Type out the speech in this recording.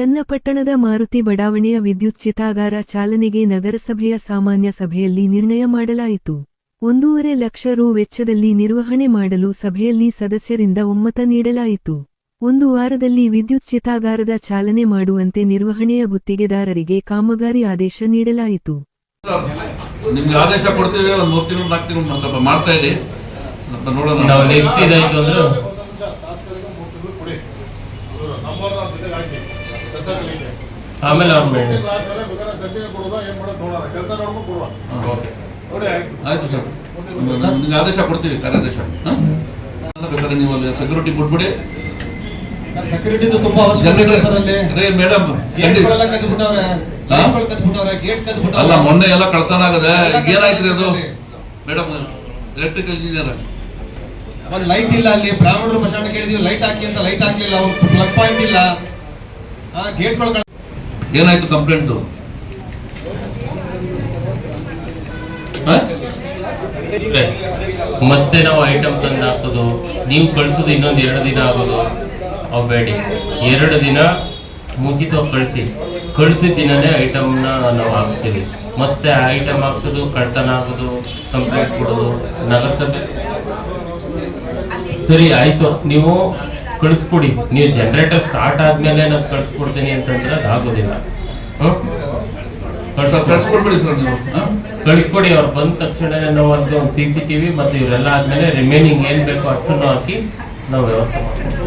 ಚನ್ನಪಟ್ಟಣದ ಮಾರುತಿ ಬಡಾವಣೆಯ ವಿದ್ಯುತ್ ಚಿತಾಗಾರ ಚಾಲನೆಗೆ ನಗರಸಭೆಯ ಸಾಮಾನ್ಯ ಸಭೆಯಲ್ಲಿ ನಿರ್ಣಯ ಮಾಡಲಾಯಿತು. 1.5 ಲಕ್ಷ ರು ವೆಚ್ಚದಲ್ಲಿ ನಿರ್ವಹಣೆ ಮಾಡಲು ಸಭೆಯಲ್ಲಿ ಸದಸ್ಯರಿಂದ ಒಮ್ಮತ ನೀಡಲಾಯಿತು. 1 ವಾರದಲ್ಲಿ ವಿದ್ಯುತ್ ಚಿತಾಗಾರದ ಚಾಲನೆ ಮಾಡುವಂತೆ ನಿರ್ವಹಣೆಯ ಗುತ್ತಿಗೆದಾರರಿಗೆ ಕಾಮಗಾರಿ ಆದೇಶ ನೀಡಲಾಯಿತು. ನಿಮ್ಗೆ ಆದೇಶ ಕೊಡ್ತೀವಿ, ಒಂದು 3 ತಿಂಗಳು 4 ತಿಂಗಳು ಸ್ವಲ್ಪ ಮಾಡ್ತಾ ಇರಿ, ನೋಡೋಣ. ನಾವು ನೆಕ್ಸ್ಟ್ ಇದಾಯ್ತು ಅಂದ್ರೆ ಆಮೇಲೆ ಆಯ್ತು ಸರ್, ನಿಮ್ಗೆ ಆದೇಶ ಕೊಡ್ತೀವಿ, ಕಾರ್ಯಾದೇಶ. ಬೇಕಾದ್ರೆ ನೀವು ಅಲ್ಲಿ ಸೆಕ್ಯೂರಿಟಿ ಕೊಟ್ಬಿಡಿ. ಸೆಕ್ಯೂರಿಟಿ ತುಂಬಾ ಮೇಡಮ್ ಅಲ್ಲ, ಮೊನ್ನೆ ಎಲ್ಲ ಕಳ್ತನ ಆಗದೆ, ಏನಾಯ್ತ್ರಿ ಅದು ಮೇಡಮ್? ಎಲೆಕ್ಟ್ರಿಕಲ್ ಇಂಜಿನಿಯರ್ ಒಂದು ಲೈಟ್ ಇಲ್ಲ, ಅಲ್ಲಿ ಬ್ರಾಹ್ಮಣರು ಬಸ್ಟಾಂಡ್ ಕೇಳಿದೀವಿ ಲೈಟ್ ಹಾಕಿ ಅಂತ, ಲೈಟ್ ಹಾಕ್ಲಿಲ್ಲ, ಪ್ಲಗ್ ಪಾಯಿಂಟ್ ಇಲ್ಲ, ಗೇಟ್ಗಳು. ಏನಾಯ್ತು ಕಂಪ್ಲೇಂಟ್? ಮತ್ತೆ ನಾವು ಐಟಮ್ ತಂದು ಹಾಕೋದು, ನೀವು ಕಳ್ಸೋದು ಇನ್ನೊಂದು 2 ದಿನ ಆಗೋದು, ಅವು ಬೇಡಿ. 2 ದಿನ ಮುಂಚಿತವಾಗಿ ಕಳಿಸಿದ ದಿನನೇ ಐಟಮ್ನ ನಾವು ಹಾಕ್ಸ್ತೀವಿ. ಮತ್ತೆ ಐಟಮ್ ಹಾಕ್ಸೋದು, ಕಳ್ತನ ಆಗೋದು, ಕಂಪ್ಲೇಂಟ್ ಕೊಡೋದು. ನಗರಸಭೆ ಸರಿ ಆಯ್ತು, ನೀವು ಕಳಿಸ್ಕೊಡಿ. ನೀವು ಜನರೇಟರ್ ಸ್ಟಾರ್ಟ್ ಆದ್ಮೇಲೆ ನಾನು ಕಳಿಸ್ಕೊಡ್ತೀನಿ ಅಂತಂದ್ರೆ ಅದು ಆಗೋದಿಲ್ಲ. ಕಳಿಸ್ಕೊಡಿ. ಅವ್ರು ಬಂದ ತಕ್ಷಣ ನಾವು ಒಂದು CCTV ಮತ್ತೆ ಇವರೆಲ್ಲ ಆದ್ಮೇಲೆ ರಿಮೈನಿಂಗ್ ಏನ್ ಬೇಕೋ ಅಷ್ಟನ್ನು ಹಾಕಿ ನಾವು ವ್ಯವಸ್ಥೆ ಮಾಡ್ತೀವಿ.